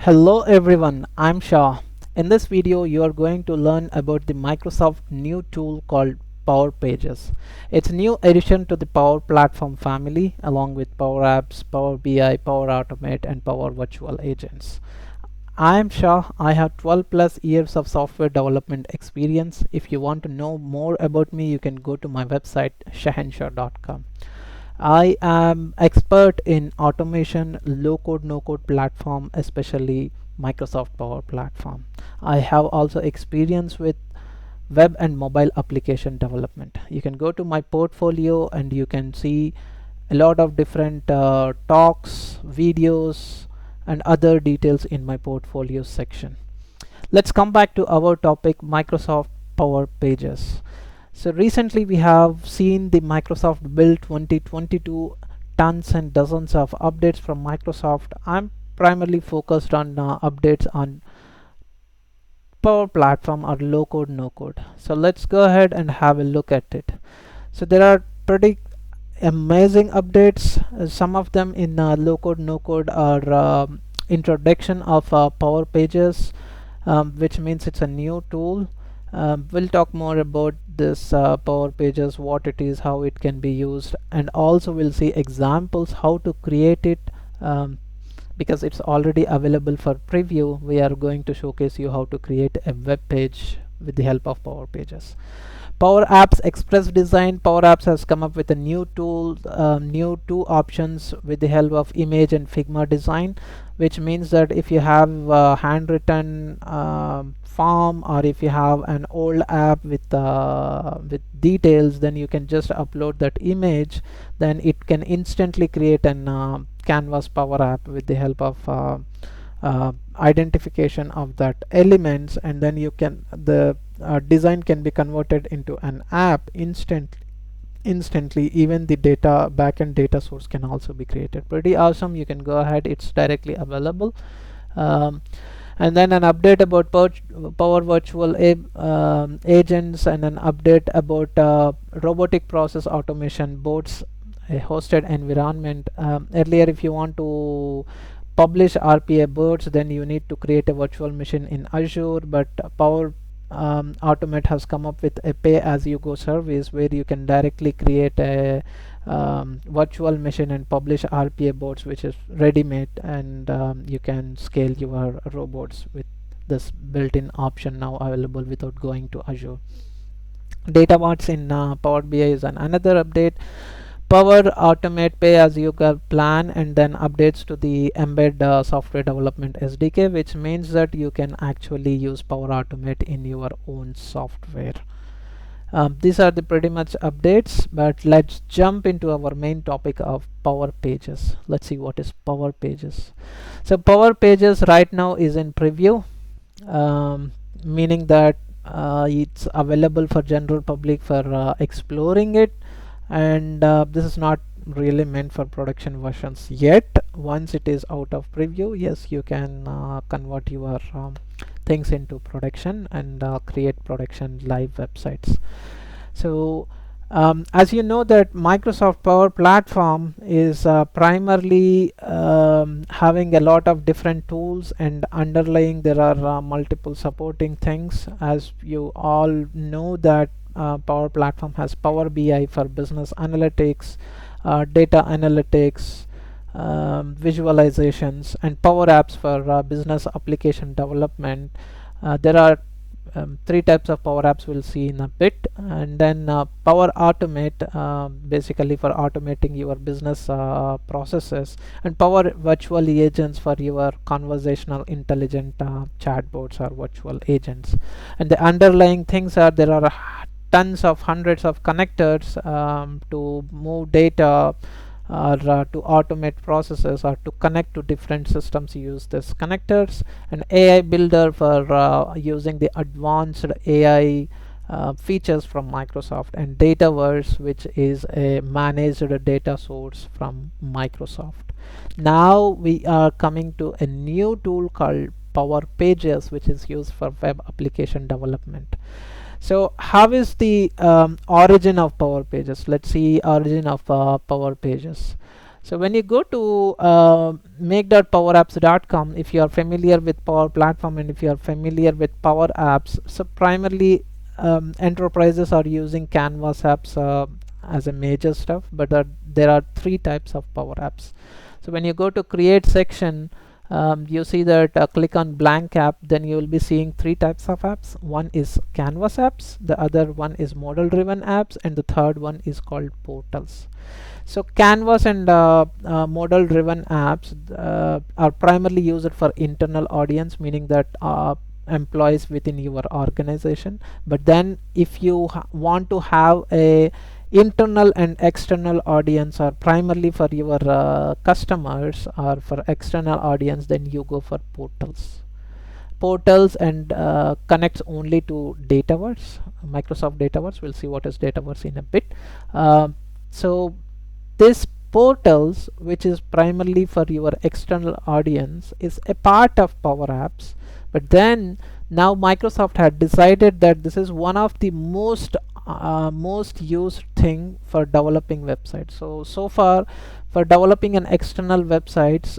Hello everyone, I'm Shah. In this video, you are going to learn about the Microsoft new tool called Power Pages. It's a new addition to the Power Platform family along with Power Apps, Power BI, Power Automate and Power Virtual Agents. I'm Shah. I have 12 plus years of software development experience. If you want to know more about me, you can go to my website shahanshaw.com. I am expert in automation, low code, no code platform, especially Microsoft Power Platform. I have also experience with web and mobile application development. You can go to my portfolio and you can see a lot of different talks, videos, and other details in my portfolio section. Let's come back to our topic, Microsoft Power Pages. So recently we have seen the Microsoft Build 2022, tons and dozens of updates from Microsoft. I'm primarily focused on updates on Power Platform or low code, no code. So let's go ahead and have a look at it. So there are pretty amazing updates. Some of them in low code, no code are introduction of Power Pages, which means it's a new tool. We'll talk more about this Power Pages, what it is, how it can be used, and also we'll see examples how to create it. Because it's already available for preview, we are going to showcase you how to create a web page with the help of Power Pages. Power Apps Express Design. Power Apps has come up with a new tool, new two options with the help of image and Figma design, which means that if you have a handwritten form, or if you have an old app with details, then you can just upload that image. Then it can instantly create an Canvas Power App with the help of identification of that elements, and then you can design can be converted into an app instantly. Even the data backend data source can also be created. Pretty awesome. You can go ahead, it's directly available. And then an update about Power Virtual Agents, and an update about robotic process automation boards, a hosted environment. Earlier, if you want to publish RPA boards, then you need to create a virtual machine in Azure, but Power Automate has come up with a pay-as-you-go service where you can directly create a virtual machine and publish RPA boards, which is ready-made, and you can scale your robots with this built-in option now available without going to Azure. Data marts in Power BI is another update. Power Automate pay-as-you-go plan, and then updates to the embed software development SDK, which means that you can actually use Power Automate in your own software. These are the pretty much updates, but let's jump into our main topic of Power Pages. Let's see what is Power Pages. So Power Pages right now is in preview, meaning that it's available for general public for exploring it, and this is not really meant for production versions yet. Once it is out of preview, yes, you can convert your things into production and create production live websites. So as you know that Microsoft Power Platform is primarily having a lot of different tools, and underlying there are multiple supporting things. As you all know that Power Platform has Power BI for business analytics, data analytics, visualizations, and Power Apps for business application development. There are three types of Power Apps we'll see in a bit, and then Power Automate, basically for automating your business processes, and Power Virtual Agents for your conversational intelligent chatbots or virtual agents. And the underlying things are there are tons of hundreds of connectors to move data, or to automate processes, or to connect to different systems. Use this connectors, and AI builder for using the advanced AI features from Microsoft, and Dataverse, which is a managed data source from Microsoft. Now we are coming to a new tool called Power Pages, which is used for web application development. So how is the origin of Power Pages? Let's see origin of Power Pages. So when you go to make.powerapps.com, if you are familiar with Power Platform and if you are familiar with Power Apps, so primarily enterprises are using Canvas apps as a major stuff, but there are three types of Power Apps. So when you go to create section, you see that click on blank app, then you will be seeing three types of apps. One is Canvas apps, the other one is model driven apps, and the third one is called portals. So Canvas and model driven apps are primarily used for internal audience, meaning that employees within your organization. But then if you want to have a internal and external audience, or primarily for your customers or for external audience, then you go for portals and connects only to Dataverse, Microsoft Dataverse. We'll see what is Dataverse in a bit. So this portals, which is primarily for your external audience, is a part of Power Apps. But then now Microsoft had decided that this is one of the most used thing for developing websites. So far, for developing an external websites,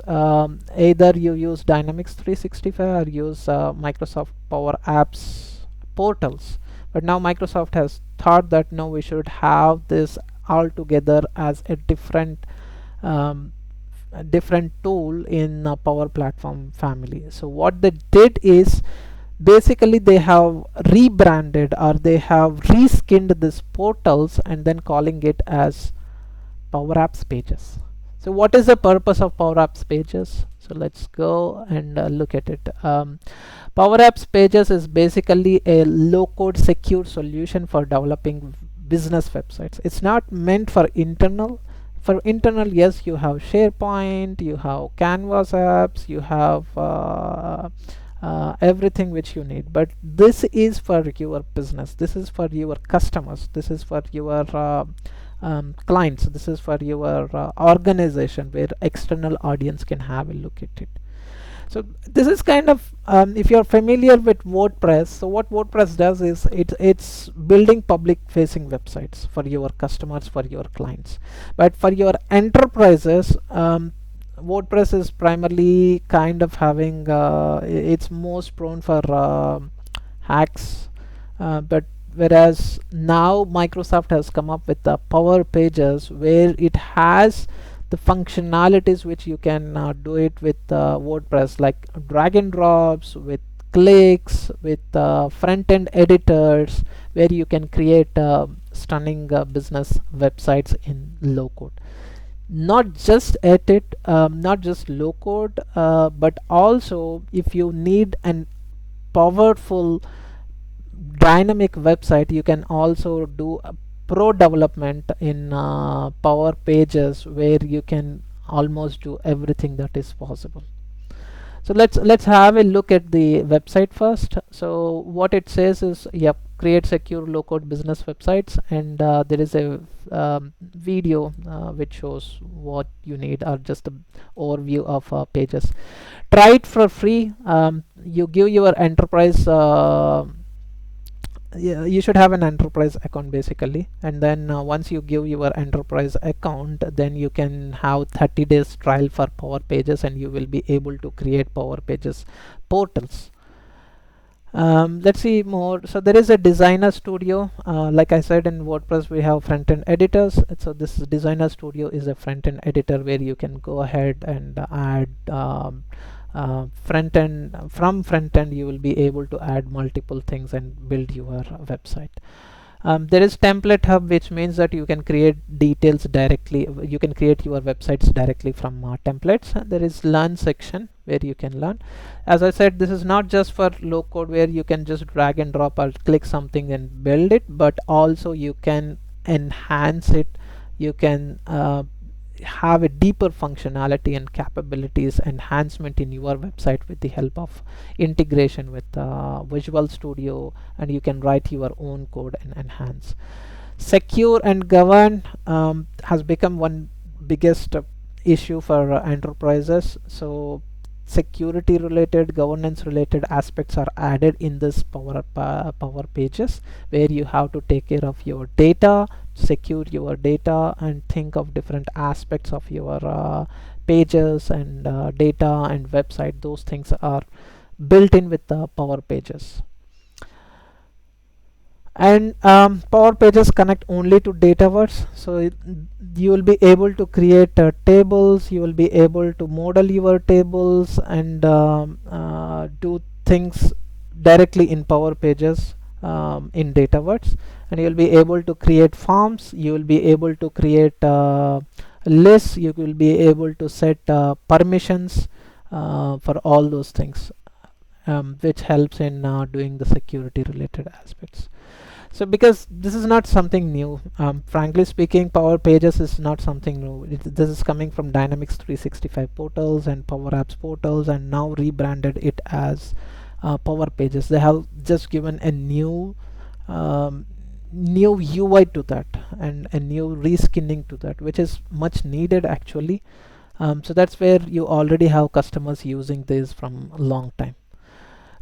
either you use Dynamics 365 or use Microsoft Power Apps portals. But now Microsoft has thought that no, we should have this all together as a different tool in Power Platform family. So what they did is basically they have rebranded, or they have reskinned this portals and then calling it as Power Apps pages. So what is the purpose of Power Apps pages? So let's go and look at it. Power Apps pages is basically a low-code secure solution for developing business websites. It's not meant for internal. For internal, yes, you have SharePoint, you have Canvas apps, you have everything which you need. But this is for your business. This is for your customers. This is for your clients. This is for your organization, where external audience can have a look at it. So this is kind of, if you're familiar with WordPress, so what WordPress does is it's building public facing websites for your customers, for your clients. But for your enterprises, WordPress is primarily kind of having, it's most prone for hacks, but whereas now Microsoft has come up with the Power Pages, where it has the functionalities which you can do it with WordPress, like drag and drops, with clicks, with front-end editors, where you can create stunning business websites in low code. Not just not just low code, but also if you need an powerful dynamic website, you can also do pro development in Power Pages, where you can almost do everything that is possible. So let's have a look at the website first. So what it says is, yep, create secure low-code business websites, and there is a video which shows what you need, or just the overview of pages. Try it for free. You give your enterprise, yeah, you should have an enterprise account basically, and then once you give your enterprise account, then you can have 30 days trial for Power Pages, and you will be able to create Power Pages portals. Let's see more. So there is a designer studio. Like I said, in WordPress we have front-end editors. So this designer studio is a front-end editor where you can go ahead and add front-end. From front-end you will be able to add multiple things and build your website. There is template hub, which means that you can create details directly. You can create your websites directly from templates. There is learn section where you can learn. As I said, this is not just for low code where you can just drag and drop or click something and build it, but also you can enhance it. You can have a deeper functionality and capabilities enhancement in your website with the help of integration with Visual Studio, and you can write your own code and enhance. Secure and govern has become one biggest issue for enterprises. So security related, governance related aspects are added in this Power Pages, where you have to take care of your data, secure your data and think of different aspects of your pages and data and website. Those things are built in with the Power Pages. And Power Pages connect only to Dataverse, so you will be able to create tables, you will be able to model your tables and do things directly in Power Pages in Dataverse. And you will be able to create forms, you will be able to create lists, you will be able to set permissions for all those things, which helps in doing the security related aspects. So because this is not something new, frankly speaking, Power Pages is not something new. This is coming from Dynamics 365 portals and PowerApps portals, and now rebranded it as Power Pages. They have just given a new UI to that and a new reskinning to that, which is much needed actually. So that's where you already have customers using this from a long time.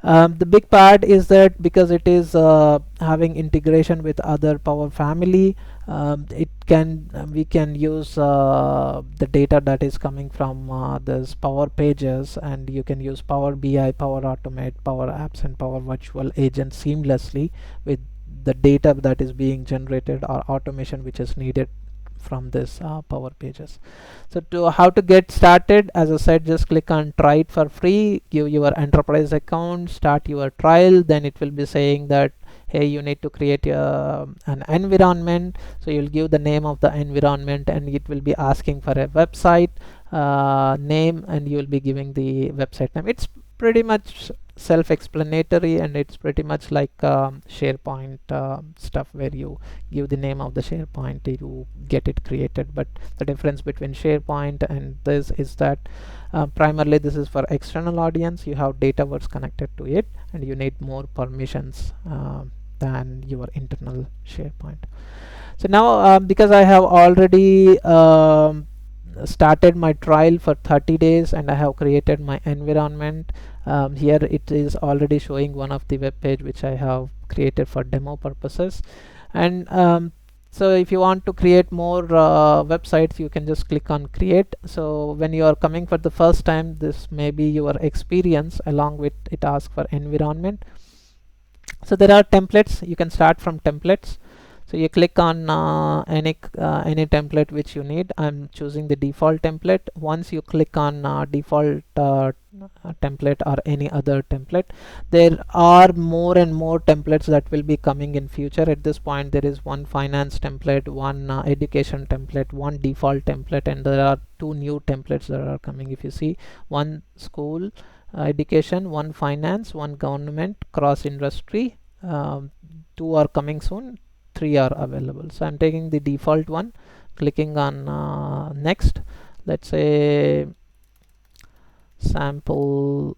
The big part is that because it is having integration with other Power Family, we can use the data that is coming from this Power Pages, and you can use Power BI, Power Automate, Power Apps, and Power Virtual Agent seamlessly with the data that is being generated or automation which is needed from this Power Pages. So to how to get started, as I said, just click on try it for free, give your enterprise account, start your trial. Then it will be saying that hey, you need to create an environment, so you'll give the name of the environment, and it will be asking for a website name, and you will be giving the website name. It's pretty much self-explanatory, and it's pretty much like SharePoint stuff, where you give the name of the SharePoint, you get it created. But the difference between SharePoint and this is that primarily this is for external audience. You have Dataverse connected to it, and you need more permissions than your internal SharePoint. So now because I have already started my trial for 30 days and I have created my environment, here it is already showing one of the web page which I have created for demo purposes. And so if you want to create more websites, you can just click on create. So when you are coming for the first time, this may be your experience. Along with it, ask for environment. So there are templates. You can start from templates. So you click on any template which you need. I'm choosing the default template. Once you click on default template or any other template, there are more and more templates that will be coming in future. At this point, there is one finance template, one education template, one default template, and there are two new templates that are coming. If you see, one school education, one finance, one government, cross industry, two are coming soon, 3 are available. So I'm taking the default one, clicking on next. Let's say sample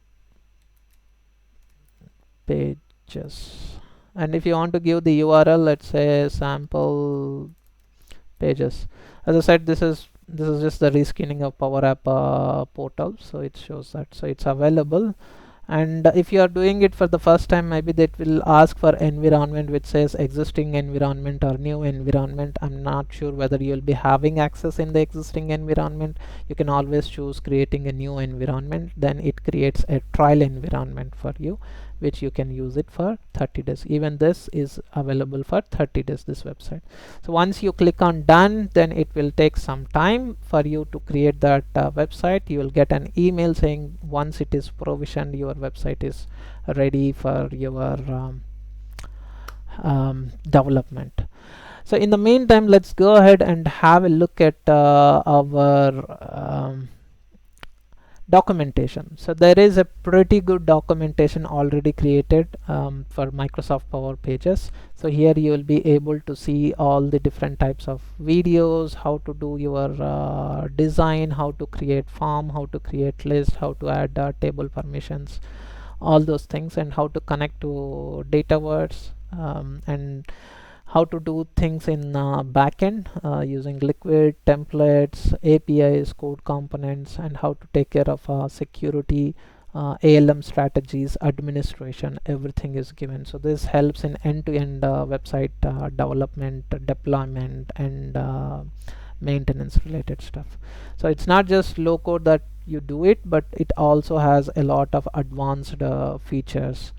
pages, and if you want to give the URL, let's say sample pages. As I said, this is just the reskinning of Power App portal, so it shows that, so it's available. And if you are doing it for the first time, maybe that will ask for environment which says existing environment or new environment. I'm not sure whether you'll be having access in the existing environment. You can always choose creating a new environment, then it creates a trial environment for you, which you can use it for 30 days. Even this is available for 30 days, this website. So once you click on done, then it will take some time for you to create that website. You will get an email saying once it is provisioned, your website is ready for your development. So in the meantime, let's go ahead and have a look at our documentation. So there is a pretty good documentation already created for Microsoft Power Pages. So here you will be able to see all the different types of videos, how to do your design, how to create form, how to create list, how to add table permissions, all those things, and how to connect to Dataverse, and how to do things in backend using liquid templates, APIs, code components, and how to take care of security ALM strategies, administration, everything is given. So this helps in end-to-end website development, deployment, and maintenance related stuff. So it's not just low code that you do it, but it also has a lot of advanced features.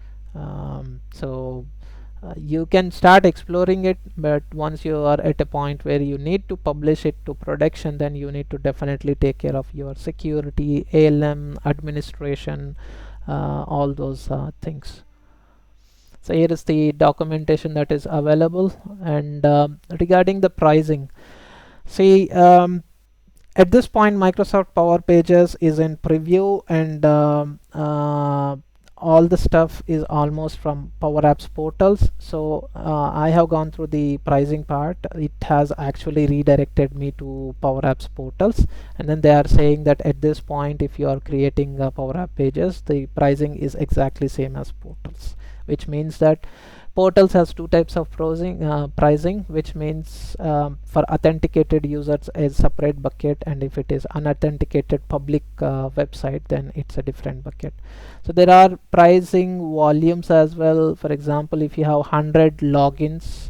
You can start exploring it, but once you are at a point where you need to publish it to production, then you need to definitely take care of your security, ALM, administration, all those things. So here is the documentation that is available. And regarding the pricing, see, at this point Microsoft Power Pages is in preview, and all the stuff is almost from PowerApps portals. So I have gone through the pricing part. It has actually redirected me to PowerApps portals, and then they are saying that at this point, if you are creating PowerApp pages, the pricing is exactly same as portals, which means that portals has two types of pricing, which means for authenticated users a separate bucket, and if it is unauthenticated public website, then it's a different bucket. So there are pricing volumes as well. For example, if you have 100 logins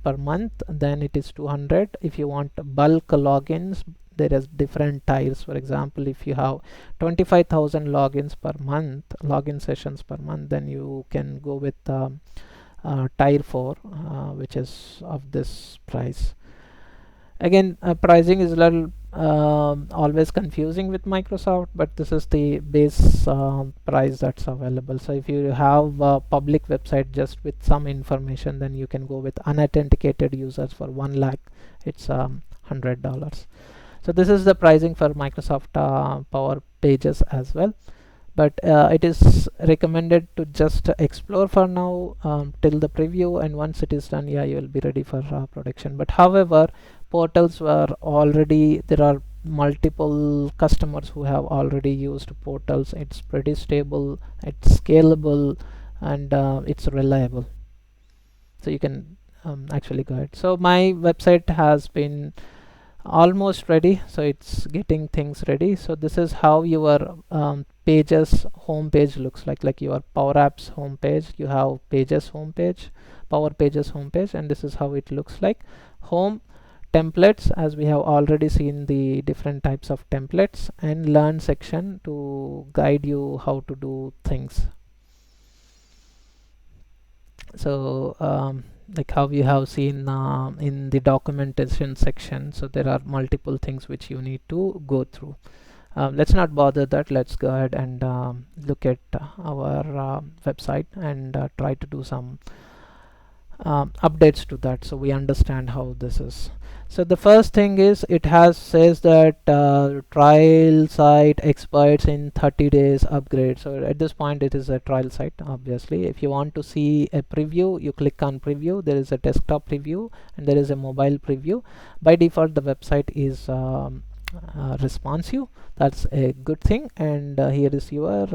per month, then it is 200. If you want bulk logins, there is different tiers. For example, if you have 25,000 logins per month, login sessions per month, then you can go with tier 4, which is of this price. Again, pricing is a little always confusing with Microsoft, but this is the base price that's available. So if you have a public website just with some information, then you can go with unauthenticated users for 1 lakh. It's $100. So this is the pricing for Microsoft Power Pages as well. But it is recommended to just explore for now till the preview, and once it is done, yeah, you will be ready for production. But however, portals were already, there are multiple customers who have already used portals. It's pretty stable, it's scalable, and it's reliable. So you can actually go ahead. So my website has been almost ready, so it's getting things ready. So this is how your pages homepage looks like your Power Apps homepage. You have pages homepage, Power Pages homepage, and this is how it looks like. Home, templates, as we have already seen the different types of templates, and learn section to guide you how to do things. So like how you have seen in the documentation section, so there are multiple things which you need to go through. Let's not bother that. Let's go ahead and look at our website and try to do some updates to that, so we understand how this is. So the first thing is, it has says that trial site expires in 30 days upgrade. So at this point it is a trial site. Obviously, if you want to see a preview, you click on preview. There is a desktop preview and there is a mobile preview. By default the website is responsive. That's a good thing. And here is your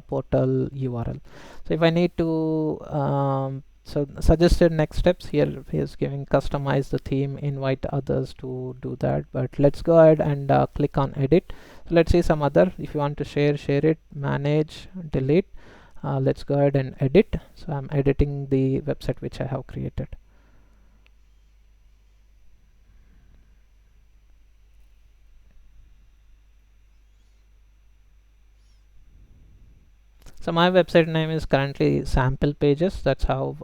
portal URL. So if I need to so suggested next steps, here he is giving customize the theme, invite others to do that. But let's go ahead and click on edit. So let's see some other. If you want to share it, manage, delete. Let's go ahead and edit. So I'm editing the website which I have created. So my website name is currently sample pages. That's how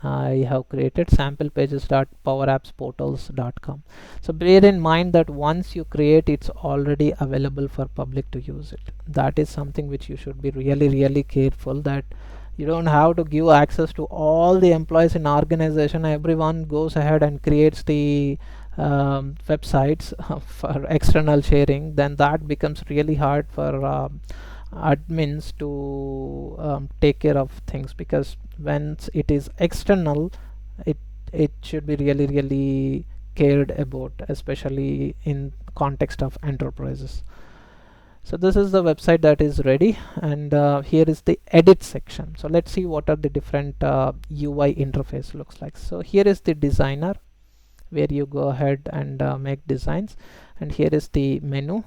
I have created samplepages.powerappsportals.com. So bear in mind that once you create, it's already available for public to use it. That is something which you should be really careful, that you don't have to give access to all the employees in organization. Everyone goes ahead and creates the websites for external sharing. Then that becomes really hard for admins to take care of things, because once it is external, it should be really cared about, especially in context of enterprises. So this is the website that is ready, and here is the edit section. So let's see what are the different UI interface looks like. So here is the designer, where you go ahead and make designs, and here is the menu.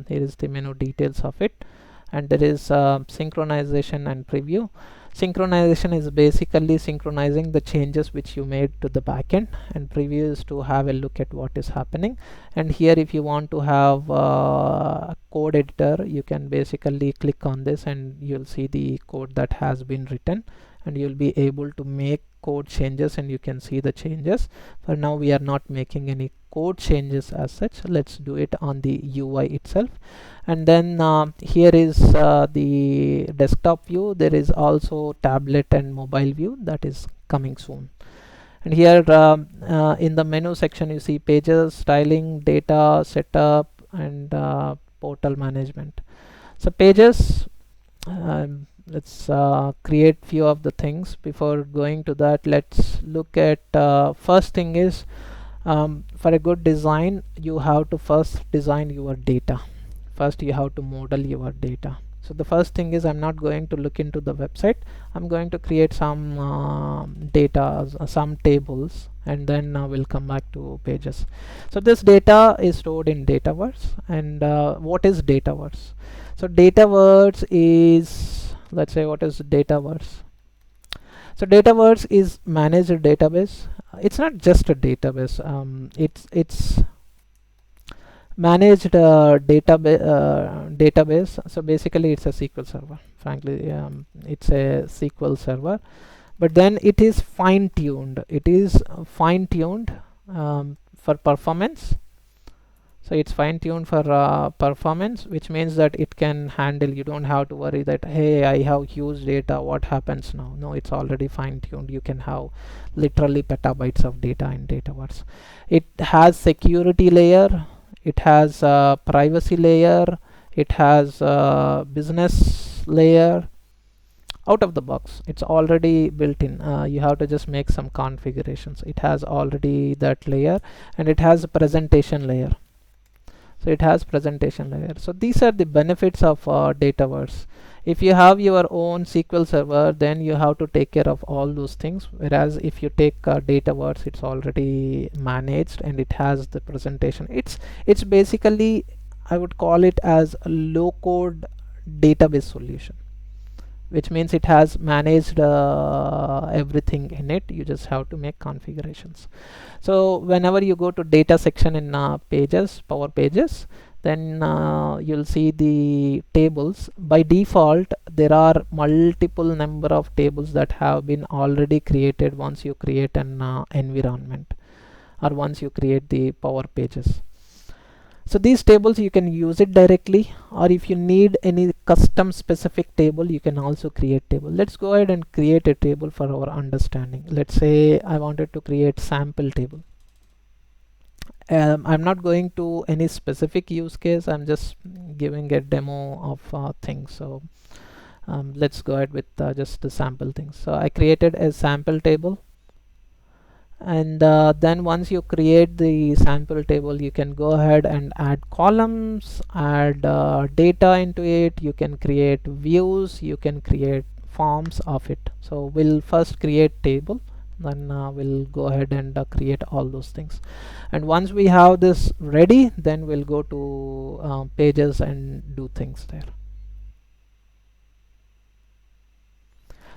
Here is the menu details of it. and there is synchronization and preview. Synchronization is basically synchronizing the changes which you made to the backend, and preview is to have a look at what is happening. And here if you want to have a code editor, you can basically click on this and you'll see the code that has been written, and you'll be able to make code changes and you can see the changes. For now we are not making any code changes as such. Let's do it on the UI itself. And then here is the desktop view. There is also tablet and mobile view that is coming soon. And here in the menu section you see pages, styling, data, setup, and portal management. So pages, let's create few of the things. Before going to that, let's look at first thing is for a good design you have to first design your data. First you have to model your data. So the first thing is, I'm not going to look into the website. I'm going to create some data, some tables, and then we'll come back to pages. So this data is stored in Dataverse. And what is Dataverse? So Dataverse is, let's say, what is Dataverse? So Dataverse is managed database. It's not just a database. It's managed database. So basically it's a SQL server. Frankly, it's a SQL server, but then it is fine-tuned. It is fine-tuned for performance. So it's fine-tuned for performance, which means that it can handle, you don't have to worry that, hey, I have huge data, what happens now? No, it's already fine-tuned. You can have literally petabytes of data in Dataverse. It has security layer, it has privacy layer, it has business layer. Out of the box, it's already built in. You have to just make some configurations. It has already that layer, and it has a presentation layer. So it has presentation layer. So these are the benefits of Dataverse. If you have your own SQL server, then you have to take care of all those things, whereas if you take Dataverse, it's already managed and it has the presentation. It's basically, I would call it as a low code database solution, which means it has managed everything in it. You just have to make configurations. So whenever you go to data section in pages, Power Pages, then you'll see the tables. By default, there are multiple number of tables that have been already created once you create an environment, or once you create the Power Pages. So these tables you can use it directly, or if you need any custom specific table, you can also create table. Let's go ahead and create a table for our understanding. Let's say I wanted to create sample table. I'm not going to any specific use case. I'm just giving a demo of things. So let's go ahead with just the sample things. So I created a sample table. And then once you create the sample table, you can go ahead and add columns, add data into it. You can create views, you can create forms of it. So we'll first create table, then we'll go ahead and create all those things. And once we have this ready, then we'll go to pages and do things there.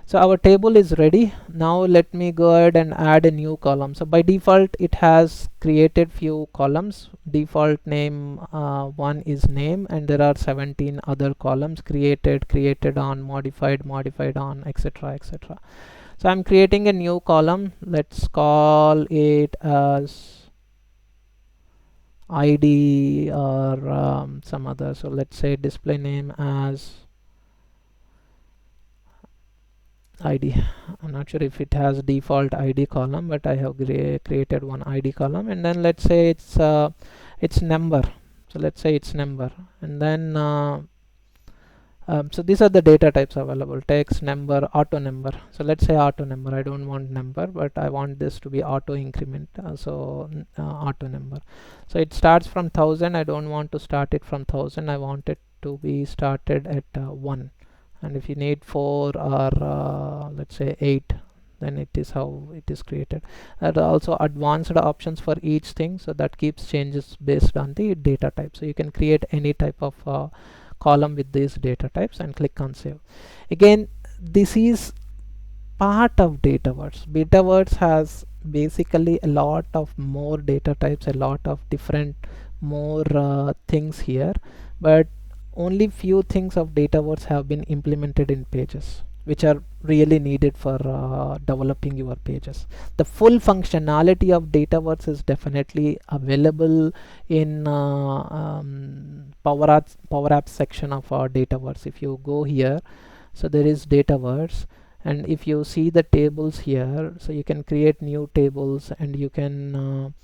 So our table is ready. Now let me go ahead and add a new column. So by default, it has created few columns. Default name one is name, and there are 17 other columns: created, created on, modified, modified on, etc., etc. So I'm creating a new column. Let's call it as ID or some other. So let's say display name as ID. I'm not sure if it has default ID column, but I have created one ID column. And then let's say it's number. So let's say it's number. And then so these are the data types available: text, number, auto number. So let's say auto number. I don't want number, but I want this to be auto increment. So auto number. So it starts from 1000. I don't want to start it from 1000. I want it to be started at 1. And if you need 4 or let's say 8, then it is how it is created. There are also advanced options for each thing, so that keeps changes based on the data type. So you can create any type of column with these data types and click on save. Again, this is part of Dataverse. Dataverse has basically a lot of more data types, a lot of different more things here, but only few things of Dataverse have been implemented in Pages, which are really needed for developing your pages. The full functionality of Dataverse is definitely available in PowerApps section of our Dataverse. If you go here, so there is Dataverse, and if you see the tables here, so you can create new tables, and you can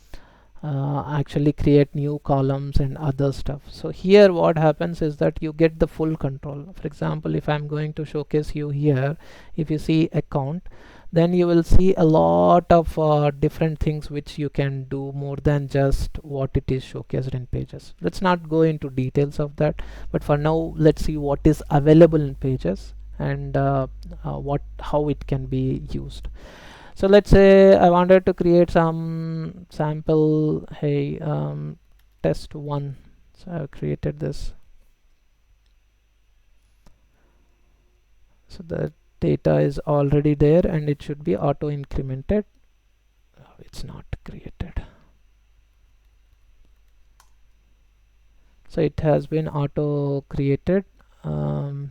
actually create new columns and other stuff. So here what happens is that you get the full control. For example, if I'm going to showcase you here, if you see account, then you will see a lot of different things which you can do more than just what it is showcased in Pages. Let's not go into details of that, but for now let's see what is available in Pages and how it can be used. So let's say I wanted to create some sample, hey, test one. So I've created this. So the data is already there and it should be auto incremented. Oh, it's not created. So it has been auto created, and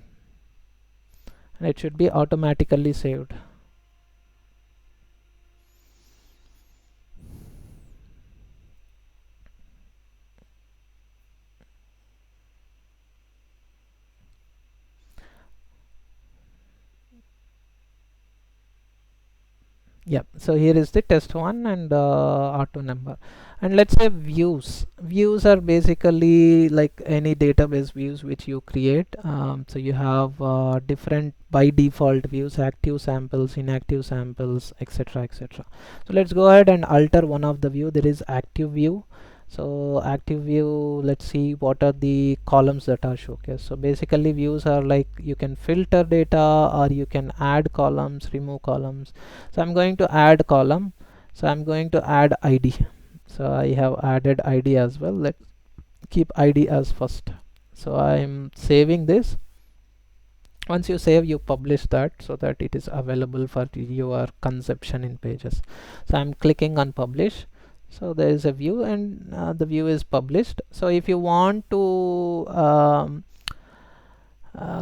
it should be automatically saved. Yep, so here is the test one and auto number. And let's say views are basically like any database views which you create. So you have different by default views, active samples, inactive samples, etc, etc. So let's go ahead and alter one of the view. There is active view. So active view, let's see what are the columns that are showcased. So basically views are like you can filter data or you can add columns, remove columns. So I'm going to add column, so I'm going to add ID. So I have added ID as well. Let's keep ID as first. So I'm saving this. Once you save, you publish that so that it is available for your consumption in Pages. So I'm clicking on publish. So there is a view and the view is published. So if you want to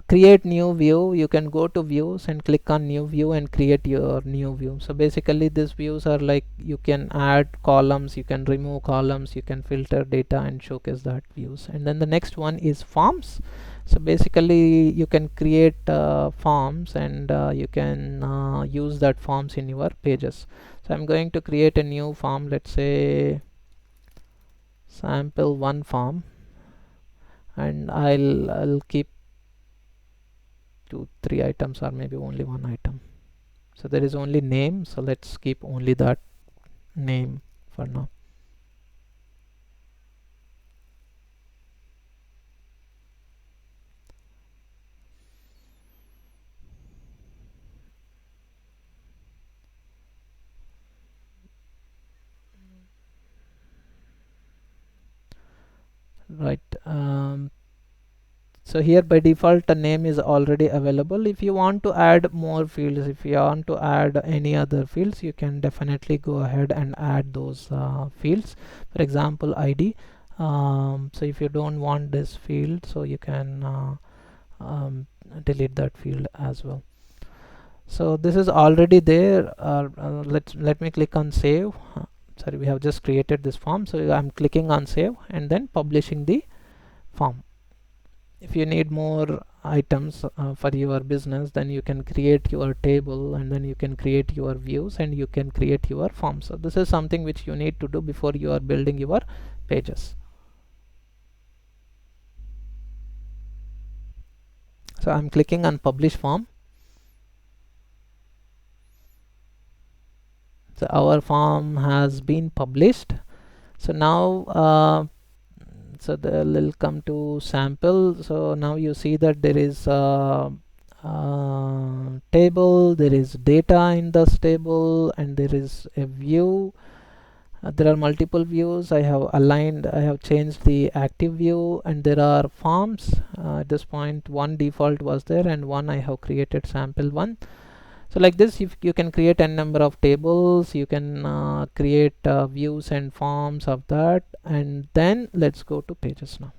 create new view, you can go to views and click on new view and create your new view. So basically these views are like you can add columns, you can remove columns, you can filter data and showcase that views. And then the next one is forms. So basically you can create forms and you can use that forms in your pages. So I'm going to create a new form, let's say sample one form, and I'll keep 2-3 items or maybe only one item. So there is only name, so let's keep only that name for now. Right, so here by default the name is already available. If you want to add more fields, if you want to add any other fields, you can definitely go ahead and add those fields. For example, ID. So if you don't want this field, so you can delete that field as well. So this is already there. Let me click on save. Sorry, we have just created this form, so I'm clicking on save and then publishing the form. If you need more items for your business, then you can create your table and then you can create your views and you can create your form. So this is something which you need to do before you are building your pages. So I'm clicking on publish form. So our form has been published. So now so they'll come to sample. So now you see that there is table, there is data in this table, and there is a view, There are multiple views. I have changed the active view, and there are forms. At this point, one default was there and one I have created sample one. So like this, if you can create n number of tables, you can create views and forms of that. And then let's go to pages now.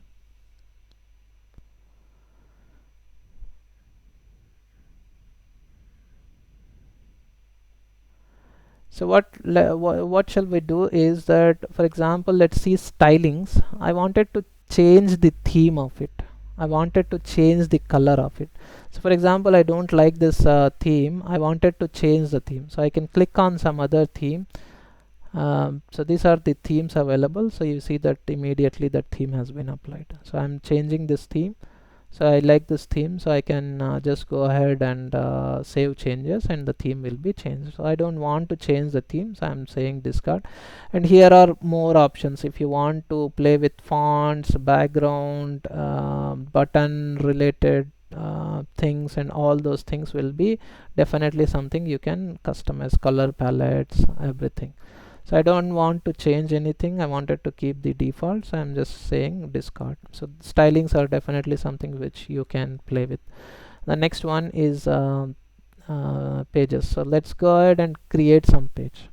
So what shall we do is that, for example, let's see stylings. I wanted to change the theme of it. I wanted to change the color of it. So for example, I don't like this theme. I wanted to change the theme. So I can click on some other theme. So these are the themes available. So you see that immediately that theme has been applied. So I'm changing this theme. So I like this theme, so I can just go ahead and save changes, and the theme will be changed. So I don't want to change the theme, so I'm saying discard. And here are more options. If you want to play with fonts, background, button related things, and all those things will be definitely something you can customize, color palettes, everything. So I don't want to change anything. I wanted to keep the default, so I'm just saying discard. So stylings are definitely something which you can play with. The next one is pages. So let's go ahead and create some page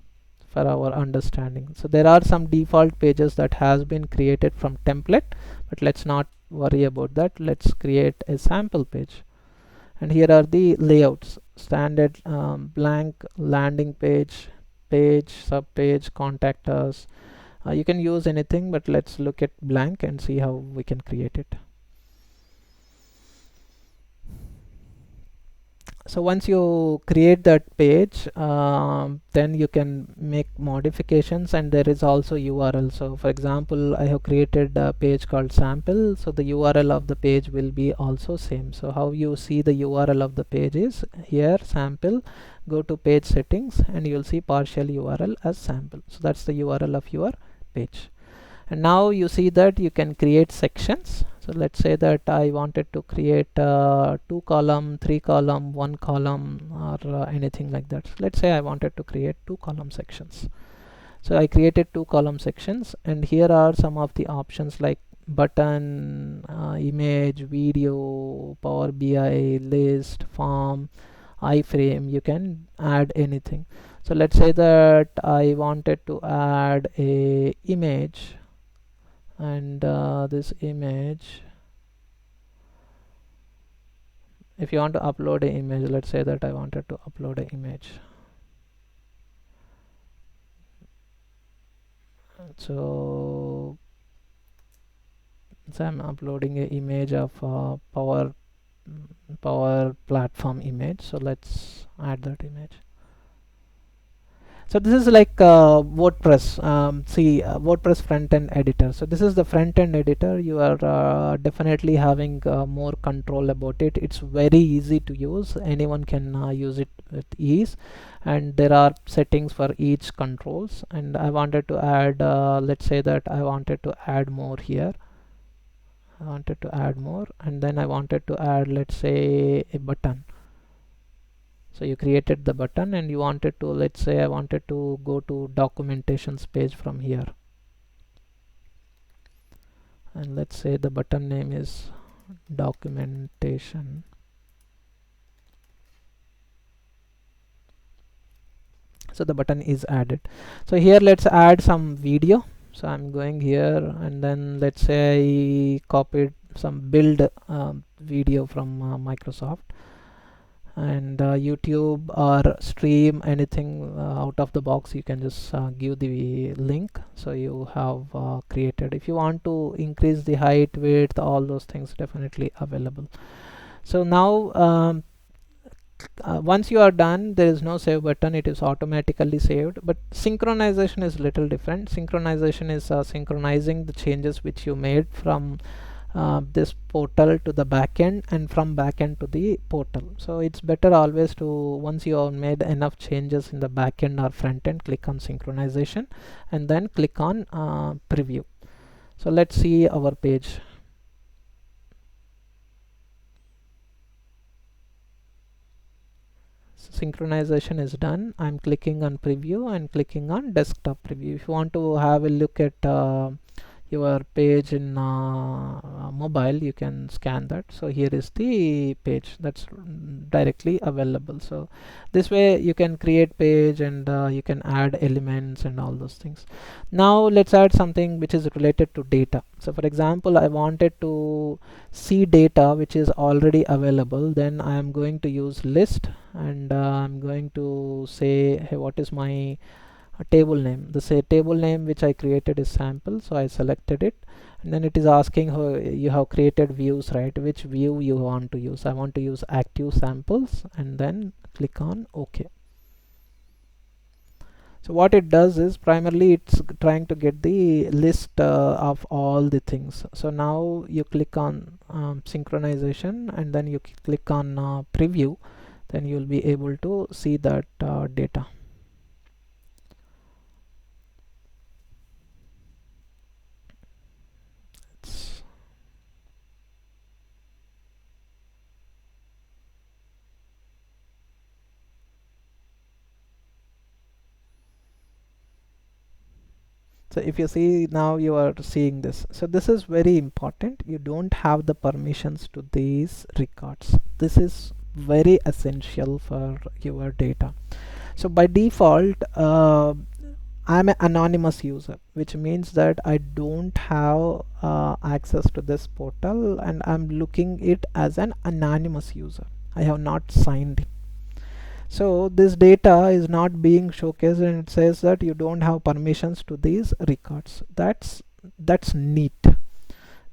for our understanding. So there are some default pages that has been created from template, but let's not worry about that. Let's create a sample page. And here are the layouts: standard, blank, landing page, page, sub page, contact us. You can use anything, but let's look at blank and see how we can create it. So once you create that page, then you can make modifications, and there is also URL. So for example, I have created a page called sample, so the URL of the page will be also same. So how you see the URL of the page is here, sample, go to page settings, and you will see partial URL as sample. So that's the URL of your page. And now you see that you can create sections. So let's say that I wanted to create 2 column, 3 column, 1 column, or anything like that. So let's say I wanted to create 2 column sections. So I created 2 column sections, and here are some of the options like button, image, video, Power BI, list, form, iframe. You can add anything. So let's say that I wanted to add a image, and this image, if you want to upload an image, let's say that I wanted to upload an image. So I'm uploading an image of power platform image. So let's add that image. So this is like WordPress. WordPress front-end editor. So this is the front-end editor. You are definitely having more control about it. It's very easy to use. Anyone can use it with ease, and there are settings for each controls. And I wanted to add, let's say that I wanted to add more here. I wanted to add more, and then I wanted to add, let's say, a button. So you created the button, and you wanted to, let's say I wanted to go to documentations page from here, and let's say the button name is documentation. So the button is added. So here let's add some video. So I'm going here, and then let's say I copied some build video from Microsoft, and YouTube or stream anything out of the box. You can just give the link. So you have created. If you want to increase the height, width, all those things definitely available. So now once you are done, there is no save button. It is automatically saved. But synchronization is little different. Synchronization is synchronizing the changes which you made from this portal to the backend, and from backend to the portal. So it's better always to, once you have made enough changes in the backend or front end, click on synchronization and then click on preview. So let's see our page. Synchronization is done. I'm clicking on preview and clicking on desktop preview. If you want to have a look at your page in mobile, you can scan that. So here is the page that's directly available. So this way you can create page and you can add elements and all those things. Now let's add something which is related to data. So for example, I wanted to see data which is already available. Then I am going to use list, and I'm going to say, hey, what is my table name? The say table name which I created is sample, so I selected it, and then it is asking how you have created views, right? Which view you want to use. I want to use active samples, and then click on OK. So what it does is primarily it's trying to get the list of all the things. So now you click on synchronization, and then you click on preview, then you'll be able to see that data. So if you see, now you are seeing this. So this is very important. You don't have the permissions to these records. This is very essential for your data. So by default, I'm an anonymous user, which means that I don't have access to this portal, and I'm looking it as an anonymous user. I have not signed in. So this data is not being showcased, and it says that you don't have permissions to these records. That's neat,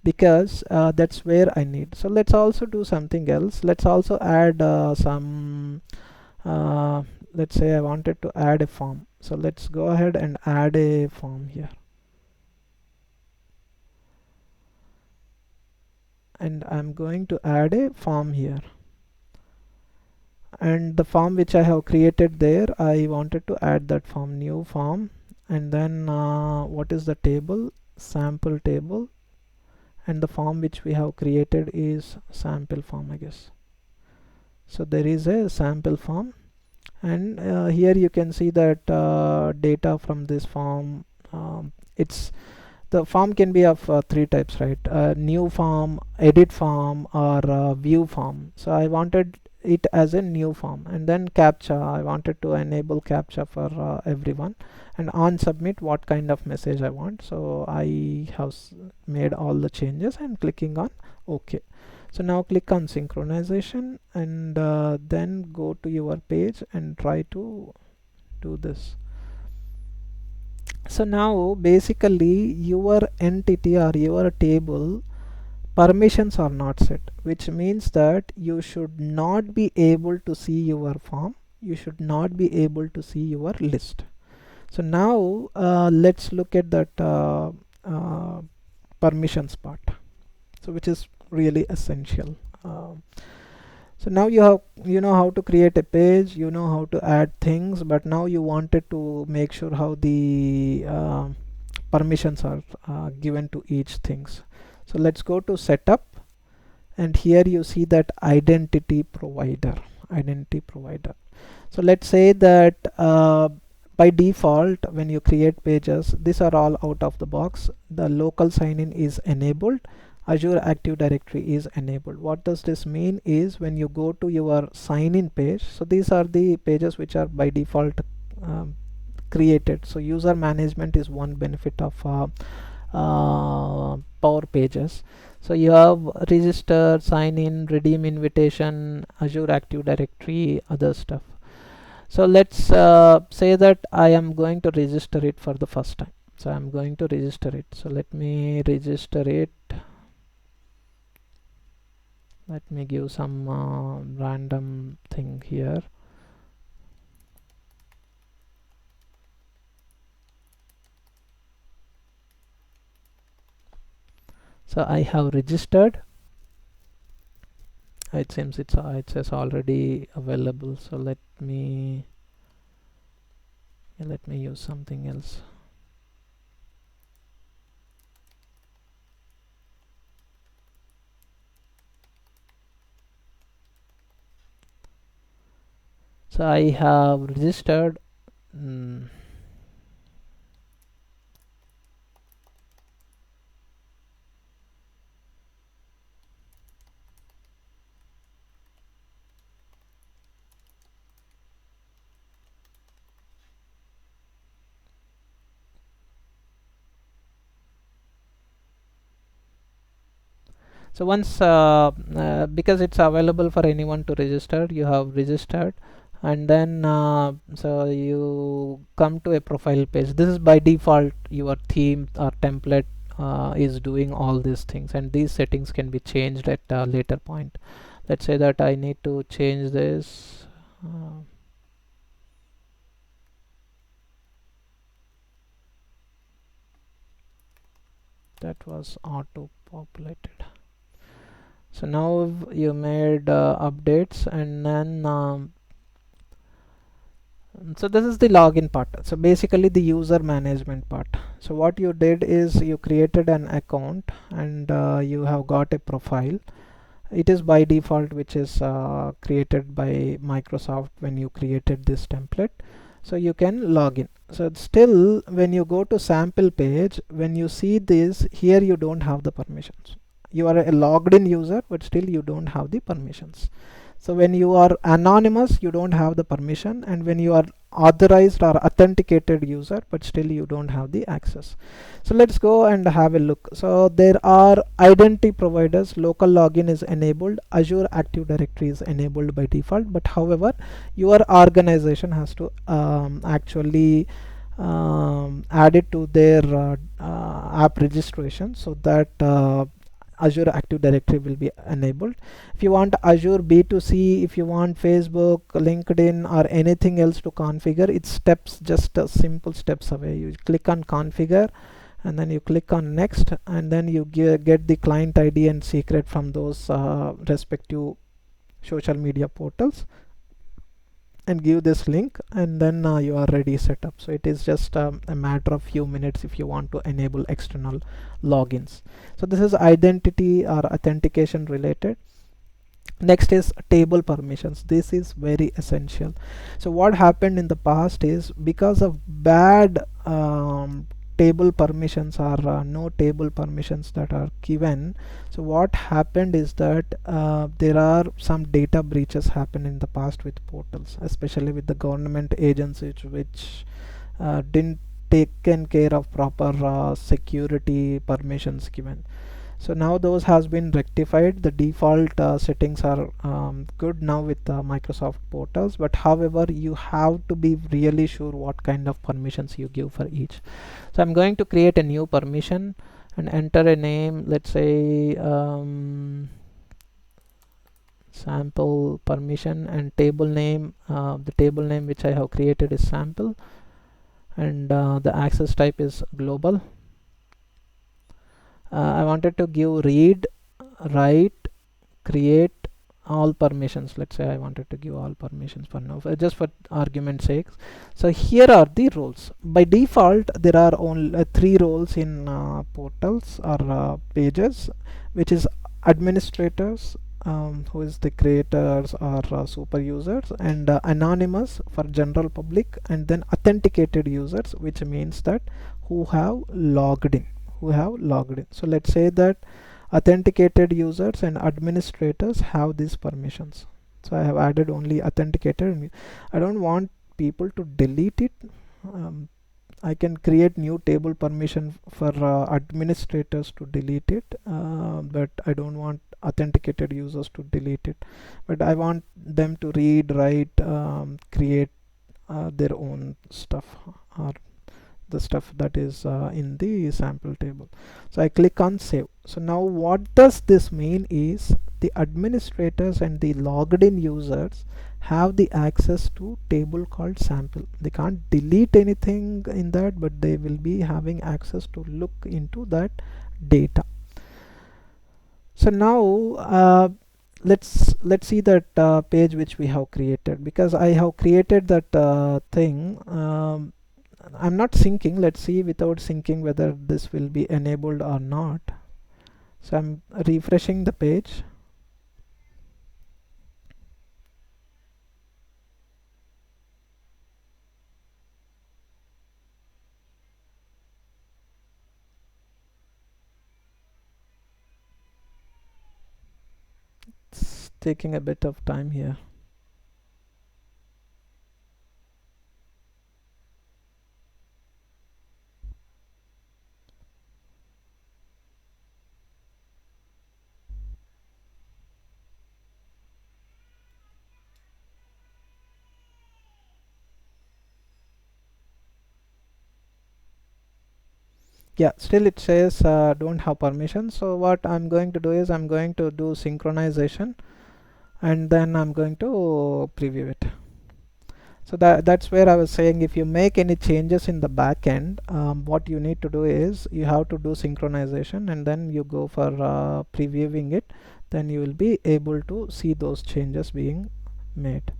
because that's where I need. So let's also do something else. Let's also add some let's say I wanted to add a form. So let's go ahead and add a form here, and I'm going to add a form here. And the form which I have created there, I wanted to add that form, new form, and then what is the table? Sample table, and the form which we have created is sample form, I guess. So there is a sample form, and here you can see that data from this form. It's the form can be of three types, right? New form, edit form, or view form. So I wanted it as a new form, and then captcha. I wanted to enable captcha for everyone, and on submit what kind of message I want. So I have made all the changes and clicking on OK. So now click on synchronization, and then go to your page and try to do this. So now basically your entity or your table permissions are not set, which means that you should not be able to see your form, you should not be able to see your list. So now let's look at that permissions part, so which is really essential. So now you know how to create a page, you know how to add things, but now you wanted to make sure how the permissions are given to each things. So let's go to setup, and here you see that identity provider. So let's say that by default, when you create pages, these are all out of the box. The local sign-in is enabled, Azure Active Directory is enabled. What does this mean is when you go to your sign-in page, so these are the pages which are by default created. So user management is one benefit of Power Pages. So you have register, sign in, redeem invitation, Azure Active Directory, other stuff. So let's say that I am going to register it for the first time. So I'm going to register it. So let me register it. Let me give some random thing here. So I have registered. It seems it says already available. So let me use something else. So I have registered. mm, so once because it's available for anyone to register, you have registered, and then so you come to a profile page. This is by default your theme or template is doing all these things, and these settings can be changed at a later point. Let's say that I need to change this. That was auto populated. So now you made updates, and then so this is the login part. So basically the user management part. So what you did is you created an account, and you have got a profile. It is by default, which is created by Microsoft when you created this template. So you can log in. So still, when you go to sample page, when you see this here, you don't have the permissions. You are a logged in user, but still you don't have the permissions. So when you are anonymous, you don't have the permission, and when you are authorized or authenticated user, but still you don't have the access. So let's go and have a look. So there are identity providers. Local login is enabled. Azure Active Directory is enabled by default, but however your organization has to actually add it to their app registration, so that Azure Active Directory will be enabled. If you want Azure B2C, if you want Facebook, LinkedIn, or anything else to configure, it's steps, just simple steps away. You click on configure, and then you click on next, and then you get the client ID and secret from those respective social media portals, and give this link, and then you are ready set up. So it is just a matter of few minutes if you want to enable external logins. So this is identity or authentication related. Next is table permissions. This is very essential. So what happened in the past is, because of bad table permissions or no table permissions that are given, so what happened is that there are some data breaches happen in the past with portals, especially with the government agencies, which didn't taken care of proper security permissions given. So now those has been rectified. The default settings are good now with Microsoft portals, but however you have to be really sure what kind of permissions you give for each. So I'm going to create a new permission and enter a name. Let's say sample permission, and table name, the table name which I have created is sample, and the access type is global. I wanted to give read, write, create, all permissions. Let's say I wanted to give all permissions for now, just for argument's sake. So here are the roles. By default there are only 3 roles in portals or pages, which is administrators, who is the creators or super users, and anonymous for general public, and then authenticated users, which means that who have logged in, so let's say that authenticated users and administrators have these permissions. So I have added only authenticated. I don't want people to delete it. I can create new table permission for administrators to delete it, but I don't want authenticated users to delete it. But I want them to read, write, create their own stuff, or the stuff that is in the sample table. So I click on save. So now what does this mean is, the administrators and the logged in users have the access to table called sample. They can't delete anything in that, but they will be having access to look into that data. So now let's see that page which we have created, because I have created that thing. I'm not syncing. Let's see without syncing whether this will be enabled or not. So I'm refreshing the page. taking a bit of time here. Yeah, still it says don't have permission. So what I'm going to do is I'm going to do synchronization, and then I'm going to preview it. So that's where I was saying, if you make any changes in the back end, what you need to do is you have to do synchronization, and then you go for previewing it. Then you will be able to see those changes being made.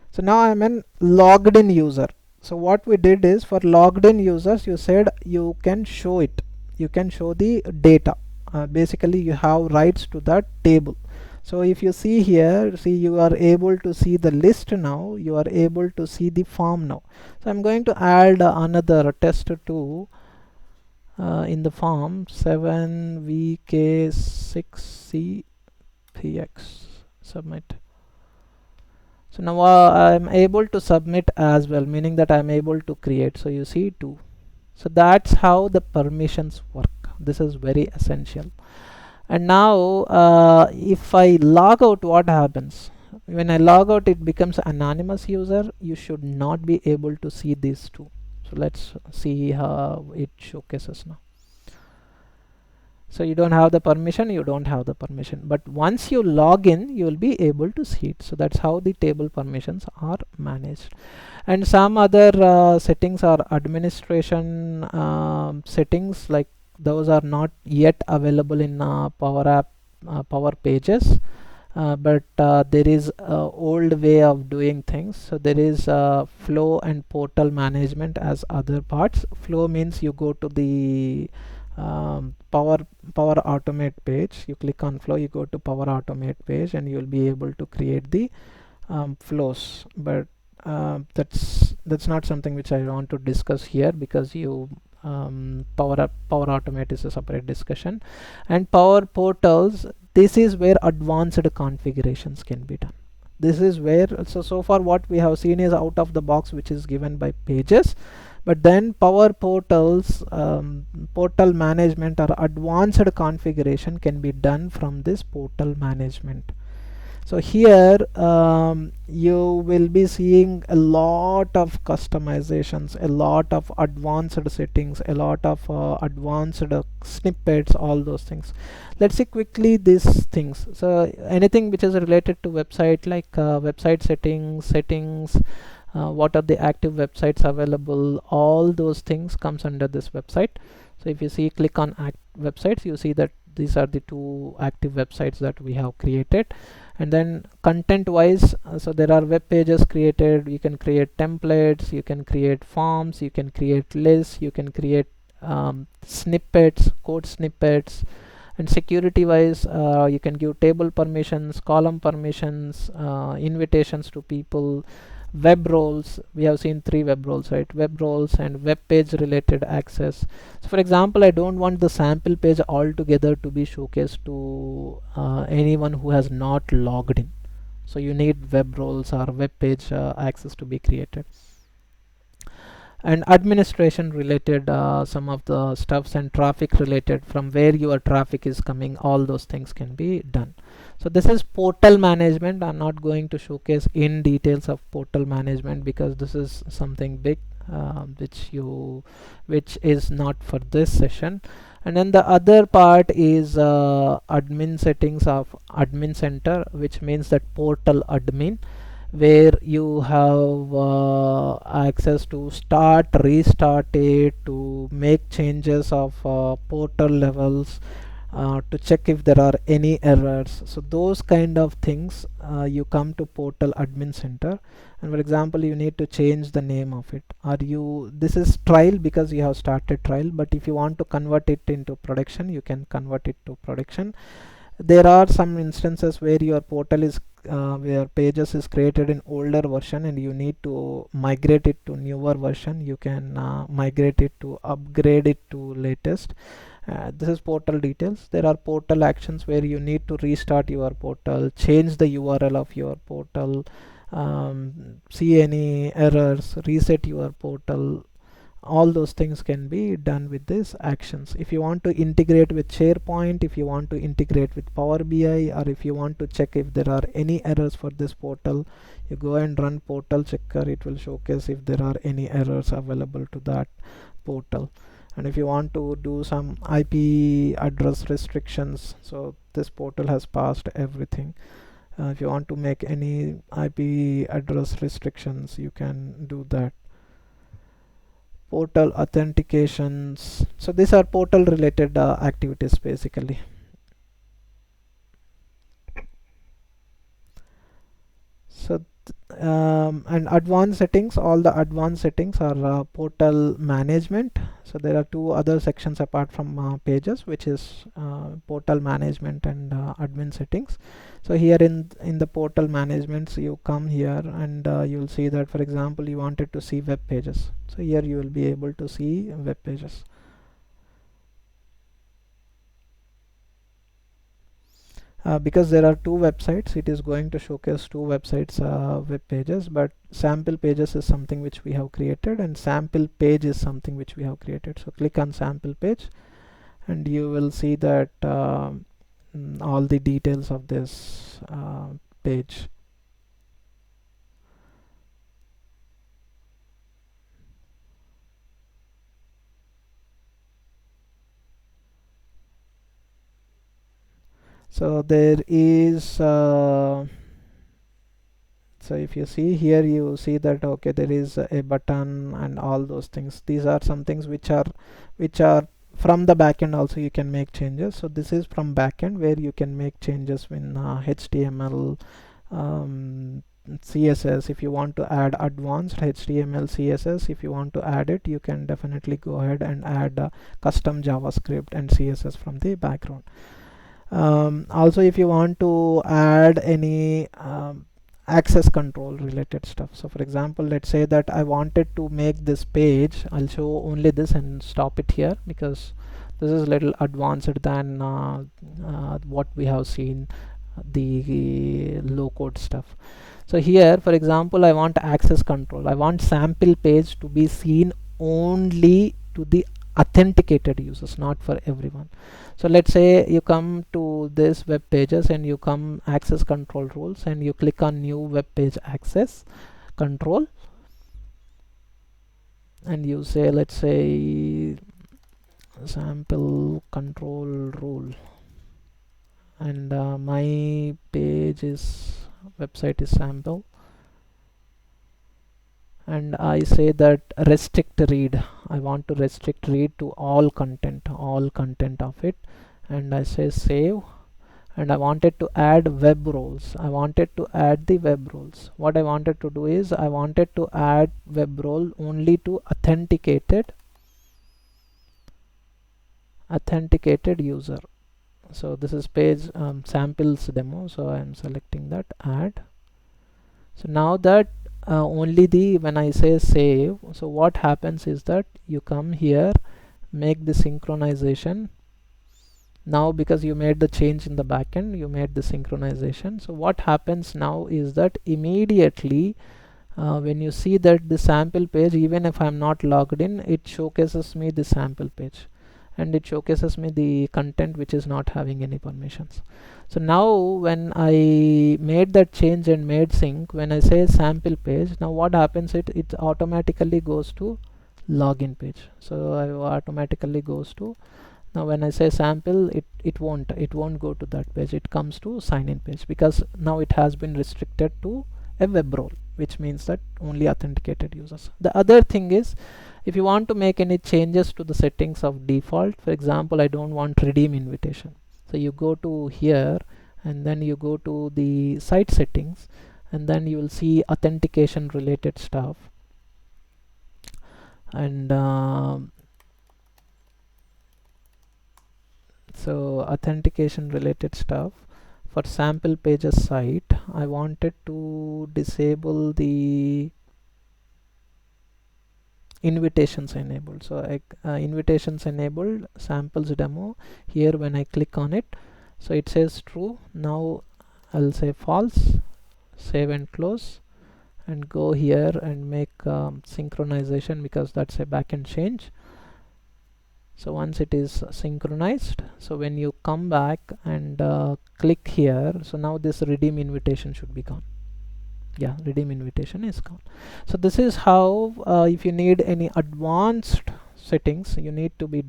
So now I'm an logged in user. So what we did is, for logged in users, you said you can show it, you can show the data. Basically you have rights to that table. So if you see here, see, you are able to see the list now, you are able to see the form now. So I'm going to add another test2 in the form 7vk6c3x, submit. So now I'm able to submit as well, meaning that I'm able to create. So you see 2. So that's how the permissions work. This is very essential. And now if I log out, what happens? When I log out, it becomes anonymous user. You should not be able to see these 2. So let's see how it showcases now. So you don't have the permission, you don't have the permission, but once you log in, you will be able to see it. So that's how the table permissions are managed. And some other settings are administration settings, like those are not yet available in Power Pages. But there is old way of doing things. So there is flow and portal management as other parts. Flow means you go to the Power Automate page, you click on flow, you go to Power Automate page, and you will be able to create the flows. But that's not something which I want to discuss here, because Power Automate is a separate discussion. And Power Portals, this is where advanced configurations can be done. This is where, so far what we have seen is out of the box, which is given by Pages. But then Power Portals, portal management or advanced configuration can be done from this portal management. So here you will be seeing a lot of customizations, a lot of advanced settings, a lot of advanced snippets, all those things. Let's see quickly these things. So anything which is related to website, like website settings, what are the active websites available, all those things comes under this website. So if you see, click on websites, you see that these are the 2 active websites that we have created. And then content wise, so there are web pages created, you can create templates, you can create forms, you can create lists, you can create snippets, code snippets. And security wise, you can give table permissions, column permissions, invitations to people, web roles. We have seen 3 web roles, right? Web roles and web page related access. So for example, I don't want the sample page altogether to be showcased to anyone who has not logged in. So you need web roles or web page access to be created. And administration related, some of the stuffs, and traffic related, from where your traffic is coming, all those things can be done. So this is portal management. I'm not going to showcase in details of portal management, because this is something big which is not for this session. And then the other part is admin settings of admin center, which means that portal admin, where you have access to start, restart it, to make changes of portal levels, to check if there are any errors. So those kind of things, you come to portal admin center. And for example, you need to change the name of it. This is trial, because you have started trial, but if you want to convert it into production, you can convert it to production. There are some instances where your portal is where pages is created in older version, and you need to migrate it to newer version. You can migrate it to upgrade it to latest. This is portal details. There are portal actions where you need to restart your portal, change the URL of your portal, see any errors, reset your portal. All those things can be done with these actions. If you want to integrate with SharePoint, if you want to integrate with Power BI, or if you want to check if there are any errors for this portal, you go and run portal checker. It will showcase if there are any errors available to that portal. And if you want to do some IP address restrictions, so this portal has passed everything. If you want to make any IP address restrictions, you can do that. Portal authentications, so these are portal related activities basically. So and advanced settings, all the advanced settings are portal management. So there are two other sections apart from pages, which is portal management and admin settings. So here in the portal management, so you come here and you'll see that, for example, you wanted to see web pages, so here you will be able to see web pages. Because there are two websites, it is going to showcase two websites web pages, but sample pages is something which we have created, and sample page is something which we have created. So click on sample page and you will see that all the details of this page. So there is so if you see here, you see that okay, there is a button and all those things. These are some things which are from the backend. Also you can make changes. So this is from backend, where you can make changes in HTML, CSS. If you want to add advanced HTML, CSS, if you want to add it, you can definitely go ahead and add custom JavaScript and CSS from the background. Also, if you want to add any access control related stuff, so for example, let's say that I wanted to make this page, I'll show only this and stop it here, because this is a little advanced than what we have seen, the low code stuff. So here, for example, I want access control. I want sample page to be seen only to the authenticated users, not for everyone. So let's say you come to this web pages and you come access control rules and you click on new web page access control, and you say, let's say, sample control rule, and my page is website is sample, and I say that restrict read. I want to restrict read to all content of it, and I say save. And I wanted to add web roles. I wanted to add the web roles. What I wanted to do is I wanted to add web role only to authenticated user. So this is page samples demo, so I am selecting that, add. So now that only the, when I say save, so what happens is that you come here, make the synchronization. Now because you made the change in the backend, you made the synchronization. So what happens now is that immediately when you see that the sample page, even if I'm not logged in, it showcases me the sample page, and it showcases me the content which is not having any permissions. So now when I made that change and made sync, when I say sample page, now what happens, it automatically goes to login page. So I automatically goes to, now when I say sample, it won't go to that page, it comes to sign in page, because now it has been restricted to a web role, which means that only authenticated users. The other thing is, if you want to make any changes to the settings of default, for example, I don't want redeem invitation, so you go to here and then you go to the site settings, and then you will see authentication related stuff, and so authentication related stuff for sample pages site, I wanted to disable the invitations enabled. So invitations enabled, samples demo. Here when I click on it, so it says true. Now I'll say false, save and close, and go here and make synchronization, because that's a backend change. So once it is synchronized, so when you come back and click here, so now this redeem invitation should be gone. Yeah, redeem invitation is gone. So this is how, if you need any advanced settings you need to be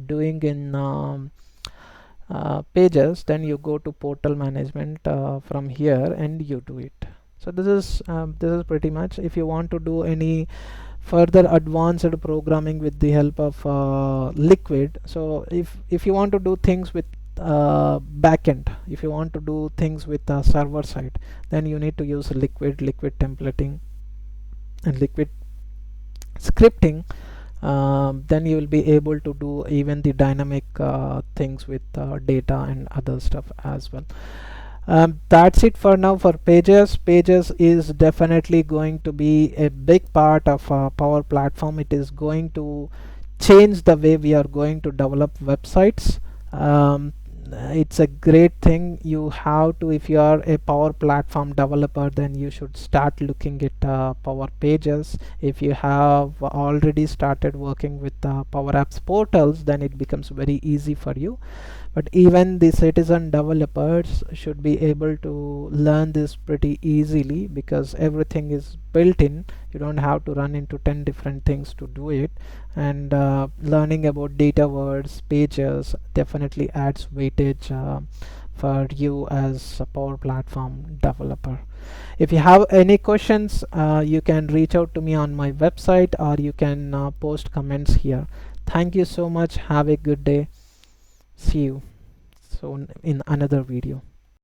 doing in pages, then you go to portal management from here and you do it. So this is pretty much. If you want to do any further advanced programming with the help of liquid, so if you want to do things with backend, if you want to do things with server side, then you need to use liquid templating and liquid scripting. Then you will be able to do even the dynamic things with data and other stuff as well. That's it for now for pages. Pages is definitely going to be a big part of Power Platform. It is going to change the way we are going to develop websites. It's a great thing. You have to, if you are a Power Platform developer, then you should start looking at Power Pages. If you have already started working with Power Apps portals, then it becomes very easy for you. But even the citizen developers should be able to learn this pretty easily, because everything is built in. You don't have to run into 10 different things to do it. And learning about Dataverse pages definitely adds weightage for you as a Power Platform developer. If you have any questions, you can reach out to me on my website, or you can post comments here. Thank you so much. Have a good day. See you soon in another video.